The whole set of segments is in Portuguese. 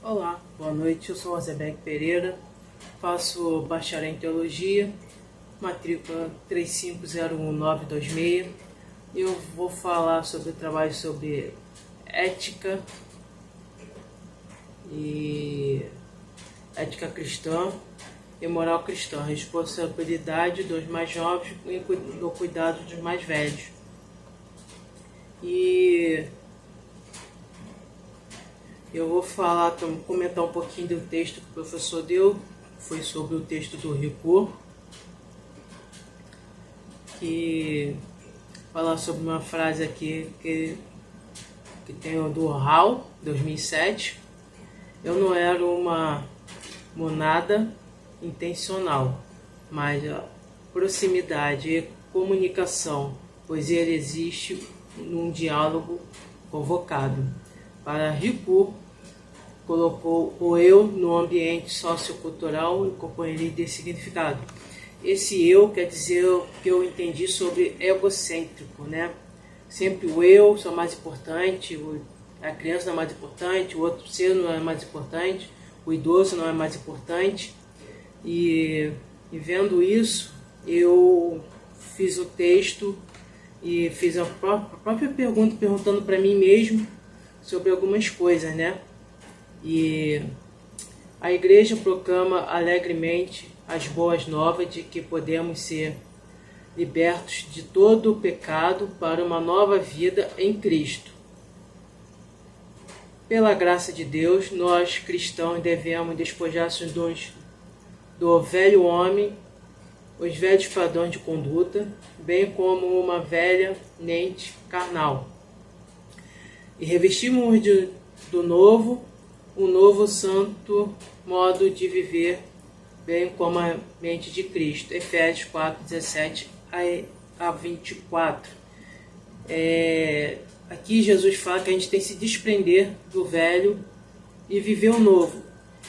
Olá, boa noite. Eu sou Rosebeck Pereira, faço bacharel em Teologia, matrícula 3501926. Eu vou falar sobre o trabalho sobre ética e ética cristã e moral cristã, responsabilidade dos mais jovens e o cuidado dos mais velhos. E eu vou comentar um pouquinho do texto que o professor deu, foi sobre o texto do Ricoeur, que fala sobre uma frase aqui que tem o do Hall, 2007. Eu não era uma monada intencional, mas a proximidade e comunicação, pois ele existe num diálogo convocado. Para Ricoeur, colocou o eu no ambiente sociocultural e companhia de significado. Esse eu quer dizer o que eu entendi sobre egocêntrico, né? Sempre o eu é mais importante, a criança não é mais importante, o outro ser não é mais importante, o idoso não é mais importante. E vendo isso, eu fiz o texto e fiz a própria pergunta, perguntando para mim mesmo sobre algumas coisas, né? E a igreja proclama alegremente as boas novas de que podemos ser libertos de todo o pecado para uma nova vida em Cristo. Pela graça de Deus, nós cristãos devemos despojar-nos do velho homem, os velhos padrões de conduta, bem como uma velha mente carnal, e revestimos do novo, um novo santo modo de viver, bem como a mente de Cristo. Efésios 4, 17 a 24. Aqui Jesus fala que a gente tem que se desprender do velho e viver o novo.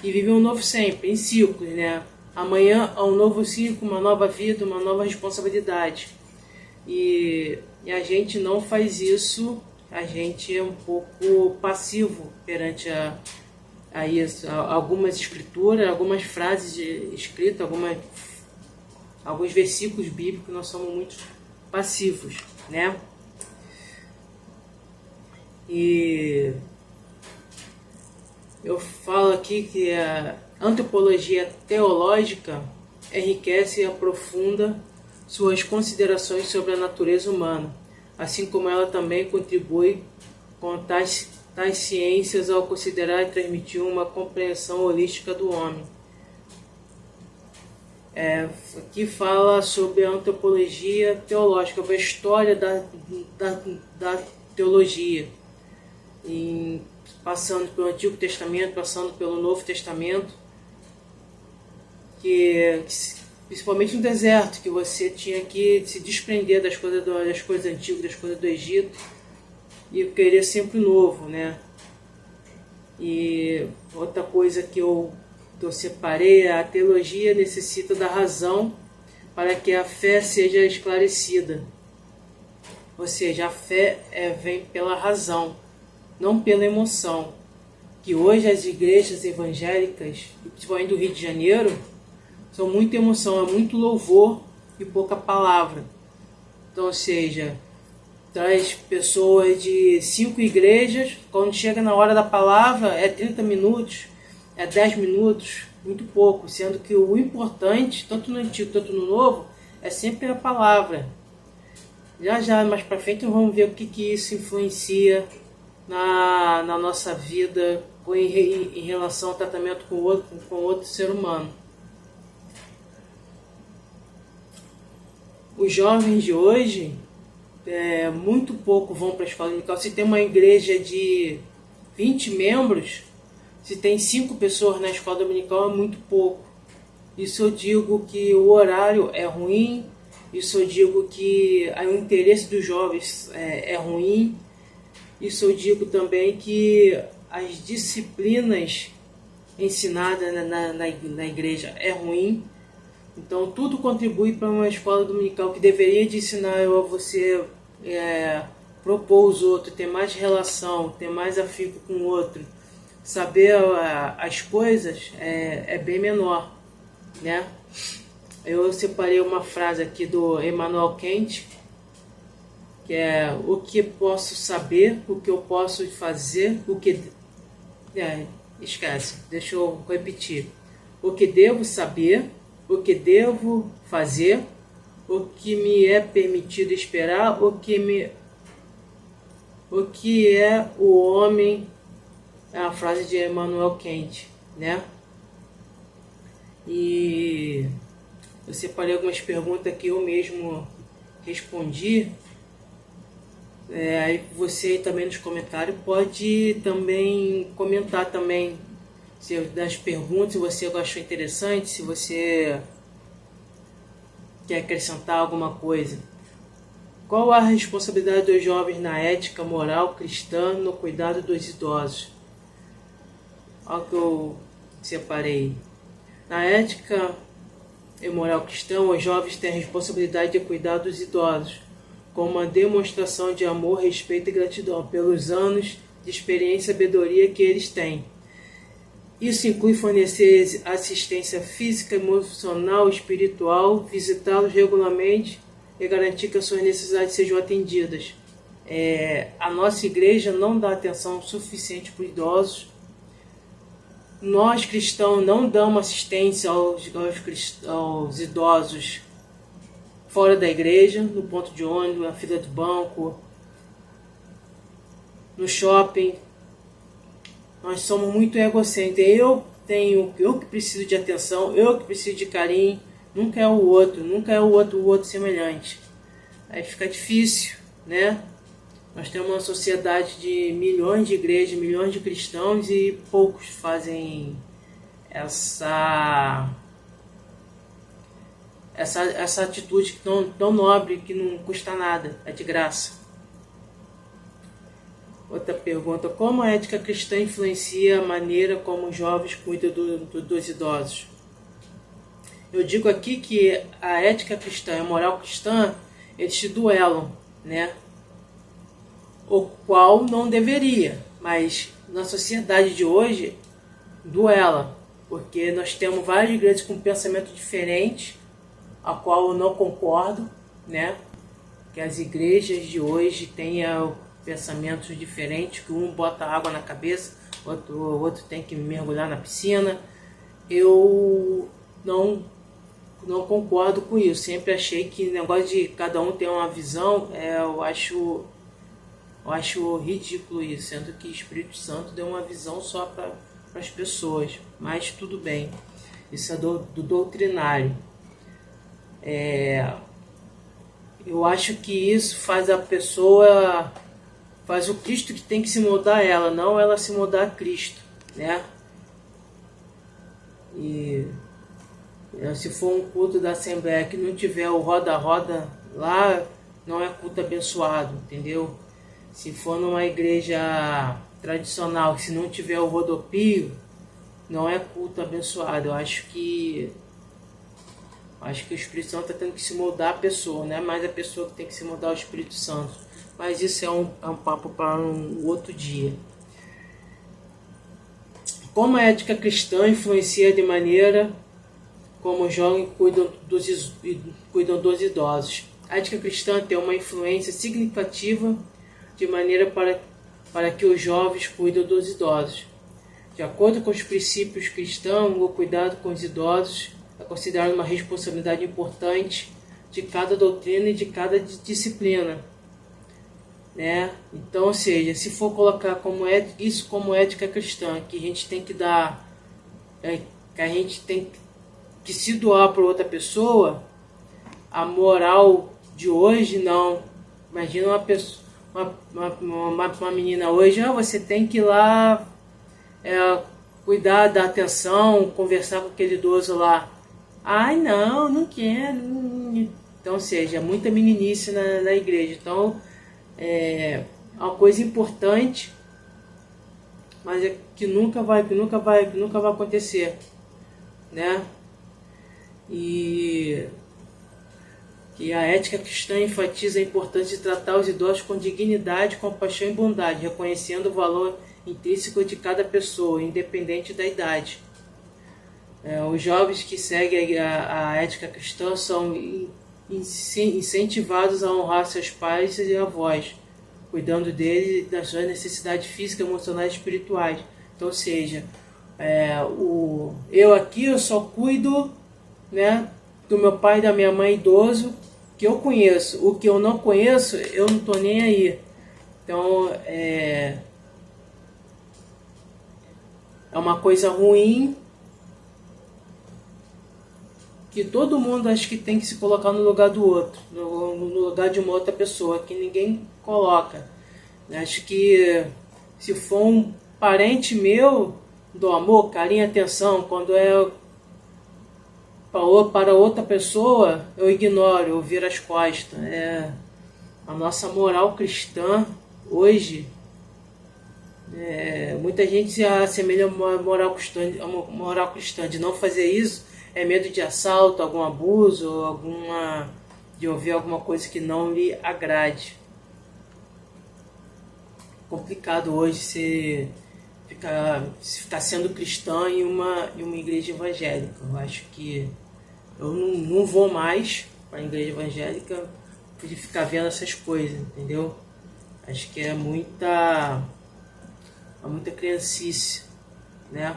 E viver o novo sempre, em ciclos, né? Amanhã há um novo ciclo, uma nova vida, uma nova responsabilidade. E a gente não faz isso, a gente é um pouco passivo perante a isso. Algumas escrituras, algumas frases escritas, alguns versículos bíblicos, nós somos muito passivos, né? E eu falo aqui que a antropologia teológica enriquece e aprofunda suas considerações sobre a natureza humana, assim como ela também contribui com tais ciências ao considerar e transmitir uma compreensão holística do homem. Aqui fala sobre a antropologia teológica, sobre a história da teologia, passando pelo Antigo Testamento, passando pelo Novo Testamento, que principalmente no deserto, que você tinha que se desprender das coisas antigas, das coisas do Egito, e querer sempre novo, né? E outra coisa que eu separei, a teologia necessita da razão para que a fé seja esclarecida. Ou seja, a fé vem pela razão, não pela emoção. Que hoje as igrejas evangélicas, principalmente do Rio de Janeiro, são muita emoção, é muito louvor e pouca palavra. Então, ou seja, traz pessoas de 5 igrejas, quando chega na hora da palavra é 30 minutos, é 10 minutos, muito pouco, sendo que o importante, tanto no Antigo quanto no Novo, é sempre a palavra. Já mais para frente vamos ver o que isso influencia na nossa vida em relação ao tratamento com outro ser humano. Os jovens de hoje muito pouco vão para a escola dominical. Se tem uma igreja de 20 membros, se tem 5 pessoas na escola dominical, é muito pouco. Isso eu digo que o horário é ruim, isso eu digo que o interesse dos jovens é ruim, isso eu digo também que as disciplinas ensinadas na igreja é ruim. Então tudo contribui para uma escola dominical que deveria de ensinar a você propor os outros, ter mais relação, ter mais afinco com o outro, saber as coisas é bem menor, né? Eu separei uma frase aqui do Immanuel Kant, que é: o que posso saber, o que eu posso fazer, o que... esquece, deixa eu repetir. O que devo saber, o que devo fazer, o que me é permitido esperar, o que é o homem. É a frase de Immanuel Kant, né? E eu separei algumas perguntas que eu mesmo respondi. Aí você também nos comentários pode também comentar também das perguntas, se você achou interessante, se você quer acrescentar alguma coisa. Qual a responsabilidade dos jovens na ética moral cristã no cuidado dos idosos? Olha o que eu separei. Na ética e moral cristã, os jovens têm a responsabilidade de cuidar dos idosos, como uma demonstração de amor, respeito e gratidão pelos anos de experiência e sabedoria que eles têm. Isso inclui fornecer assistência física, emocional, espiritual, visitá-los regularmente e garantir que as suas necessidades sejam atendidas. A nossa igreja não dá atenção suficiente para os idosos. Nós cristãos não damos assistência aos idosos fora da igreja, no ponto de ônibus, na fila do banco, no shopping. Nós somos muito egocêntricos. Eu que preciso de atenção, eu que preciso de carinho, nunca é o outro semelhante. Aí fica difícil, né? Nós temos uma sociedade de milhões de igrejas, milhões de cristãos e poucos fazem essa atitude tão nobre, que não custa nada, é de graça. Outra pergunta: como a ética cristã influencia a maneira como os jovens cuidam dos idosos? Eu digo aqui que a ética cristã e a moral cristã, eles se duelam, né? O qual não deveria, mas na sociedade de hoje duela, porque nós temos várias igrejas com pensamento diferente, a qual eu não concordo, né? Que as igrejas de hoje têm pensamentos diferentes, que um bota água na cabeça, outro tem que mergulhar na piscina. Eu não concordo com isso. Sempre achei que o negócio de cada um ter uma visão, eu acho ridículo isso, sendo que o Espírito Santo deu uma visão só para as pessoas. Mas tudo bem, isso é do doutrinário. Eu acho que isso faz a pessoa, faz o Cristo que tem que se moldar a ela, não ela se moldar a Cristo, né? E se for um culto da Assembleia que não tiver o roda-roda lá, não é culto abençoado, entendeu? Se for numa igreja tradicional, se não tiver o rodopio, não é culto abençoado. Eu acho que o Espírito Santo está tendo que se moldar a pessoa, não é mais a pessoa que tem que se moldar ao Espírito Santo. Mas isso é um papo para um outro dia. Como a ética cristã influencia de maneira como os jovens cuidam dos idosos? A ética cristã tem uma influência significativa de maneira para que os jovens cuidem dos idosos. De acordo com os princípios cristãos, o cuidado com os idosos é considerado uma responsabilidade importante de cada doutrina e de cada disciplina, né? Então, ou seja, se for colocar isso como ética cristã, que a gente tem que dar, que a gente tem que se doar para outra pessoa, a moral de hoje não. Imagina uma pessoa, uma menina hoje, você tem que ir lá cuidar da atenção, conversar com aquele idoso lá. Ai, não quero. Então, ou seja, muita meninice na igreja. Então, é uma coisa importante, mas é que nunca vai acontecer, né? E a ética cristã enfatiza a importância de tratar os idosos com dignidade, compaixão e bondade, reconhecendo o valor intrínseco de cada pessoa, independente da idade. Os jovens que seguem a ética cristã são incentivados a honrar seus pais e avós, cuidando deles e das suas necessidades físicas, emocionais e espirituais. Então, ou seja, eu aqui eu só cuido, né, do meu pai e da minha mãe idoso, que eu conheço. O que eu não conheço, eu não estou nem aí. Então, é uma coisa ruim que todo mundo acho que tem que se colocar no lugar do outro, no lugar de uma outra pessoa, que ninguém coloca. Acho que se for um parente meu, dou amor, carinho, atenção. Quando é para outra pessoa, eu ignoro, eu viro as costas. A nossa moral cristã hoje, muita gente se assemelha a uma moral cristã de não fazer isso, medo de assalto, algum abuso, de ouvir alguma coisa que não lhe agrade. Complicado hoje se ficar sendo cristão em uma igreja evangélica. Eu acho que eu não vou mais para a igreja evangélica de ficar vendo essas coisas, entendeu? Acho que é muita criancice, né?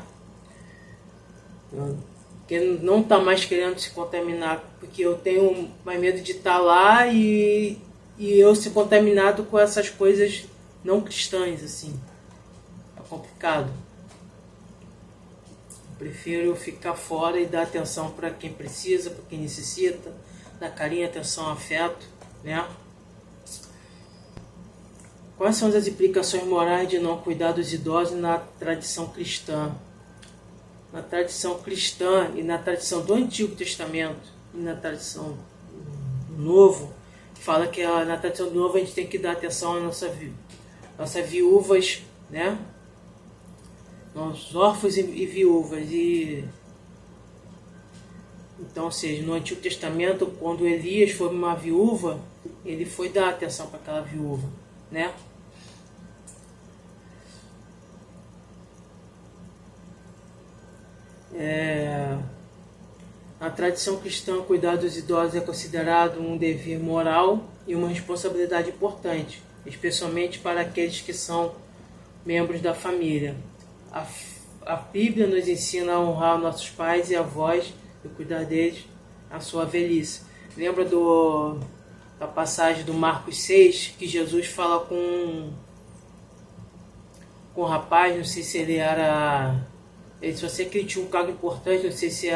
Porque não está mais querendo se contaminar, porque eu tenho mais medo de estar lá e eu ser contaminado com essas coisas não cristãs, assim. É complicado. Eu prefiro ficar fora e dar atenção para quem precisa, para quem necessita, dar carinho, atenção, afeto, né? Quais são as implicações morais de não cuidar dos idosos na tradição cristã? Na tradição cristã e na tradição do Antigo Testamento e na tradição do Novo, fala que na tradição do Novo a gente tem que dar atenção às nossas viúvas, né? Aos órfãos e viúvas. Então, ou seja, no Antigo Testamento, quando Elias foi uma viúva, ele foi dar atenção para aquela viúva, né? Na tradição cristã, cuidar dos idosos é considerado um dever moral e uma responsabilidade importante, especialmente para aqueles que são membros da família. A Bíblia nos ensina a honrar nossos pais e avós e cuidar deles na sua velhice. Lembra da passagem do Marcos 6, que Jesus fala com um rapaz, não sei se ele era... Se você que ele tinha um cargo importante, não sei se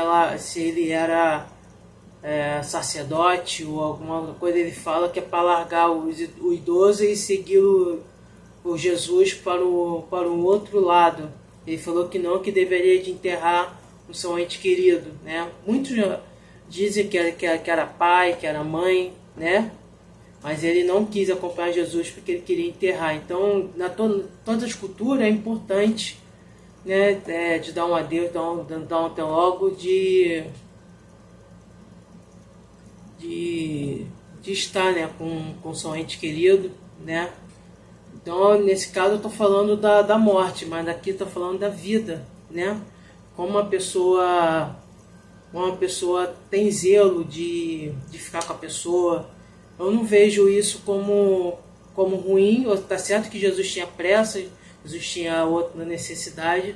ele era sacerdote ou alguma coisa, ele fala que é para largar o idoso e seguir o Jesus para o outro lado. Ele falou que não, que deveria de enterrar o seu ente querido, né? Muitos dizem que era pai, que era mãe, né? Mas ele não quis acompanhar Jesus porque ele queria enterrar. Então, todas as culturas é importante, né, de dar um adeus, dar um até logo, de estar, né, com seu ente querido, né? Então, nesse caso, eu estou falando da morte, mas aqui estou falando da vida, né? Como uma pessoa tem zelo de ficar com a pessoa. Eu não vejo isso como ruim. Está certo que Jesus tinha pressa, Jesus tinha outra necessidade,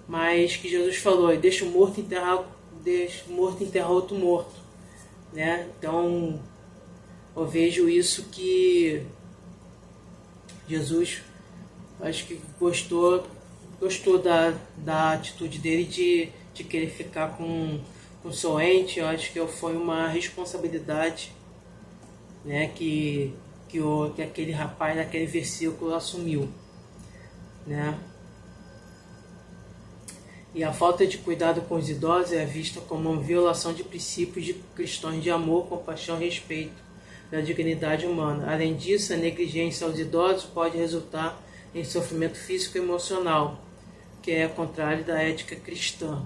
mas que Jesus falou, deixa o morto enterrar outro morto, né? Então, eu vejo isso que Jesus, acho que gostou da atitude dele de querer ficar com o seu ente. Eu acho que foi uma responsabilidade, né, que aquele rapaz naquele versículo assumiu, né? E a falta de cuidado com os idosos é vista como uma violação de princípios cristãos de amor, compaixão e respeito da dignidade humana. Além disso, a negligência aos idosos pode resultar em sofrimento físico e emocional, que é contrário da ética cristã.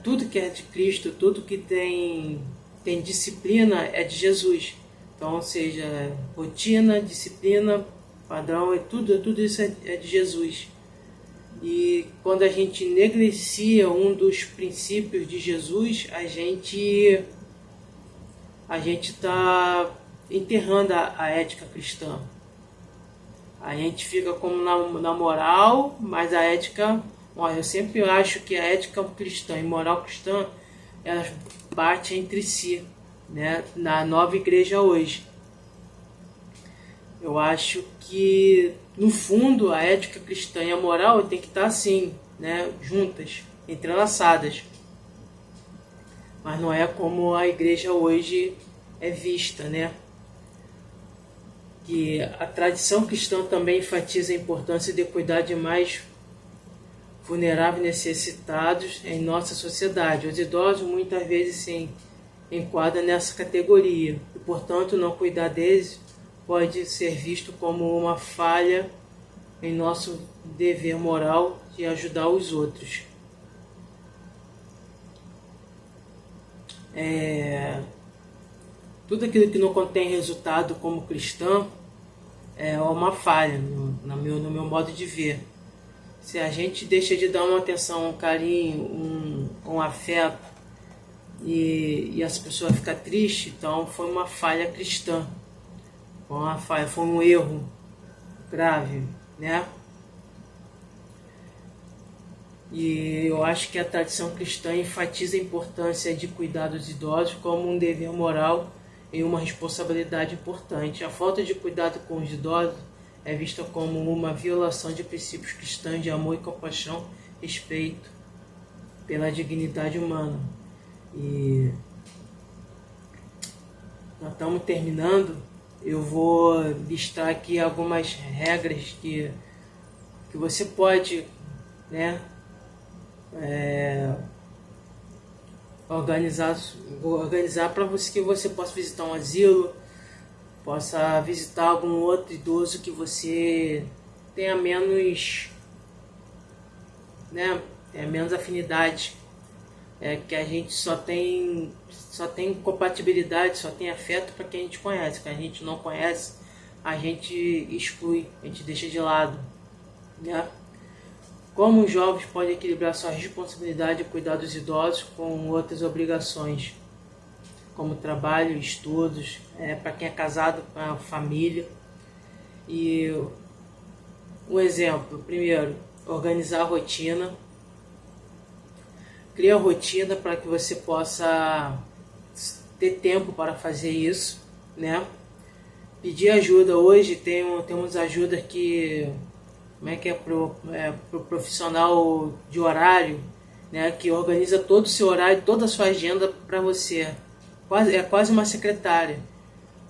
Tudo que é de Cristo, tudo que tem disciplina é de Jesus. Então, ou seja, rotina, disciplina, Padrão tudo isso é de Jesus. E quando a gente negligencia um dos princípios de Jesus, a gente está enterrando a ética cristã. A gente fica como na moral, mas a ética, olha, eu sempre acho que a ética cristã e moral cristã, elas batem entre si, né? Na nova igreja hoje. Eu acho que, no fundo, a ética cristã e a moral tem que estar assim, né? Juntas, entrelaçadas. Mas não é como a igreja hoje é vista, né? Que a tradição cristã também enfatiza a importância de cuidar de mais vulneráveis e necessitados em nossa sociedade. Os idosos muitas vezes se enquadram nessa categoria e, portanto, não cuidar deles pode ser visto como uma falha em nosso dever moral de ajudar os outros. Tudo aquilo que não contém resultado como cristão é uma falha no meu modo de ver. Se a gente deixa de dar uma atenção, um carinho, um afeto e essa pessoa fica triste, então foi uma falha cristã. Foi um erro grave, né? E eu acho que a tradição cristã enfatiza a importância de cuidar dos idosos como um dever moral e uma responsabilidade importante. A falta de cuidado com os idosos é vista como uma violação de princípios cristãos de amor e compaixão, respeito pela dignidade humana. E nós estamos terminando. Eu vou listar aqui algumas regras que você pode, né, organizar para que você possa visitar um asilo, possa visitar algum outro idoso que você tenha menos, né, menos afinidade, que a gente só tem compatibilidade, só tem afeto para quem a gente conhece. Que a gente não conhece, a gente exclui, a gente deixa de lado, né? Como os jovens podem equilibrar sua responsabilidade de cuidar dos idosos com outras obrigações, como trabalho, estudos, para quem é casado com a família. E um exemplo, primeiro, organizar a rotina. Cria a rotina para que você possa ter tempo para fazer isso, né? Pedir ajuda. Hoje temos ajuda que pro profissional de horário, né? Que organiza todo o seu horário, toda a sua agenda para você. É quase uma secretária.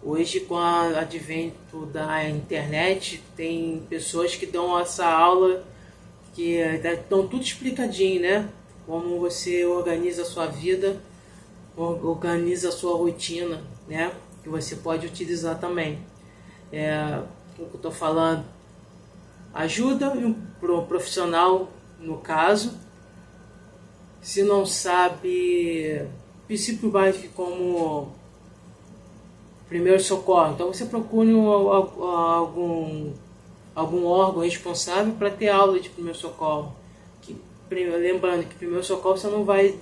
Hoje, com o advento da internet, tem pessoas que dão essa aula que estão tudo explicadinho, né? Como você organiza a sua vida, organiza a sua rotina, né? Que você pode utilizar também. O que eu estou falando? Ajuda para um profissional, no caso. Se não sabe, princípio básico como primeiro socorro, então você procure algum órgão responsável para ter aula de primeiro socorro. Lembrando que primeiro socorro você não vai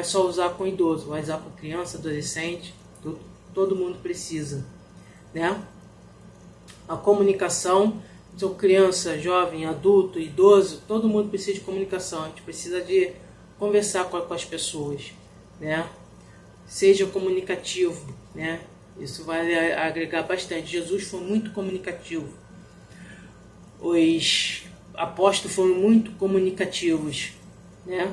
só usar com idoso, vai usar com criança, adolescente, todo mundo precisa, né? A comunicação, então criança, jovem, adulto, idoso, todo mundo precisa de comunicação. A gente precisa de conversar com as pessoas, né? Seja comunicativo, né? Isso vai agregar bastante. Jesus foi muito comunicativo. Os apóstolos foram muito comunicativos, né?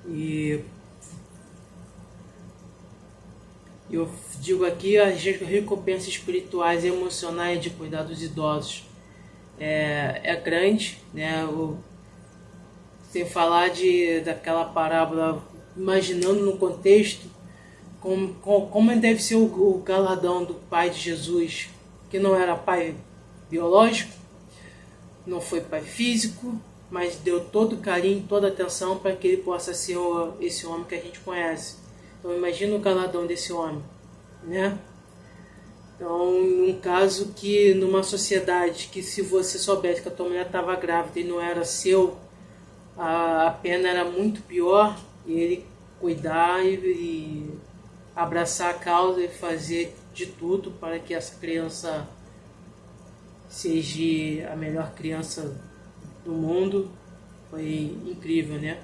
E eu digo aqui as recompensas espirituais e emocionais de cuidar dos idosos é grande, né? Sem falar daquela parábola, imaginando no contexto como deve ser o galardão do pai de Jesus, que não era pai biológico, não foi pai físico, mas deu todo carinho, toda atenção para que ele possa ser esse homem que a gente conhece. Então imagina o galardão desse homem, né? Então, num caso que numa sociedade que se você soubesse que a tua mulher estava grávida e não era seu, a pena era muito pior, e ele cuidar e abraçar a causa e fazer de tudo para que essa criança seja a melhor criança do mundo. Foi incrível, né?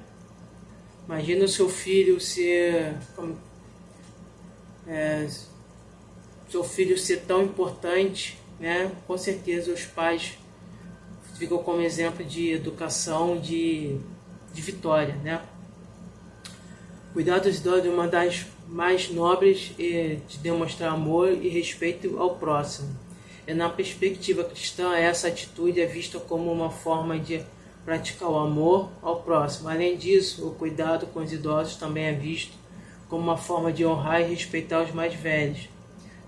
Imagina o seu filho ser tão importante, né? Com certeza os pais ficam como exemplo de educação, de vitória, né? Cuidar dos idosos é uma das mais nobres de demonstrar amor e respeito ao próximo. E na perspectiva cristã, essa atitude é vista como uma forma de praticar o amor ao próximo. Além disso, o cuidado com os idosos também é visto como uma forma de honrar e respeitar os mais velhos.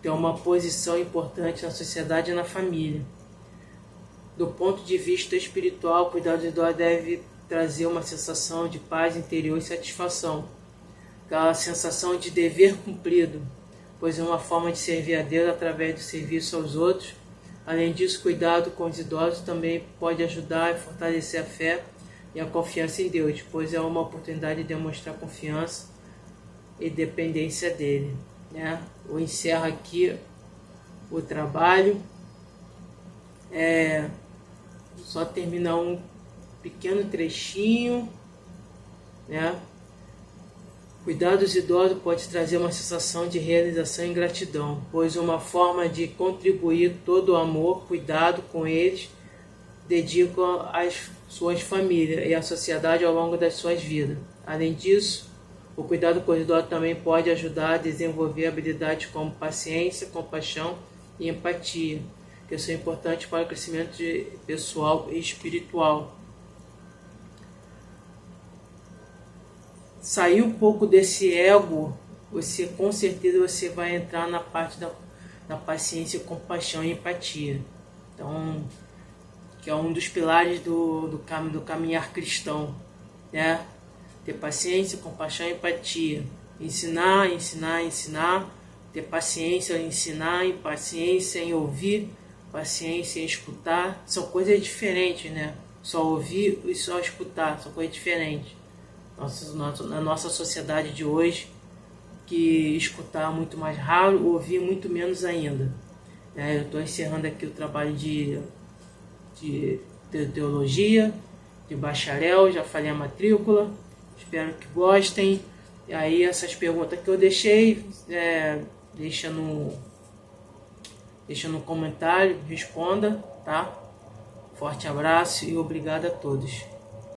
Tem uma posição importante na sociedade e na família. Do ponto de vista espiritual, cuidar dos idosos deve trazer uma sensação de paz interior e satisfação. Aquela sensação de dever cumprido, pois é uma forma de servir a Deus através do serviço aos outros. Além disso, cuidado com os idosos também pode ajudar a fortalecer a fé e a confiança em Deus, pois é uma oportunidade de demonstrar confiança e dependência dele, né? Eu encerro aqui o trabalho. Só terminar um pequeno trechinho, né? Cuidar dos idosos pode trazer uma sensação de realização e gratidão, pois uma forma de contribuir todo o amor, cuidado com eles, dedicam às suas famílias e à sociedade ao longo das suas vidas. Além disso, o cuidado com os idosos também pode ajudar a desenvolver habilidades como paciência, compaixão e empatia, que são importantes para o crescimento pessoal e espiritual. Sair um pouco desse ego, com certeza você vai entrar na parte da paciência, compaixão e empatia. Então, que é um dos pilares do caminhar cristão, né? Ter paciência, compaixão e empatia. Ensinar. Ter paciência em ensinar, e paciência em ouvir, paciência em escutar. São coisas diferentes, né? Só ouvir e só escutar, são coisas diferentes. Na nossa sociedade de hoje, que escutar é muito mais raro, ouvir muito menos ainda. Eu estou encerrando aqui o trabalho de teologia, de bacharel, já falei a matrícula, espero que gostem. E aí essas perguntas que eu deixei, deixa no comentário, responda, tá? Forte abraço e obrigado a todos.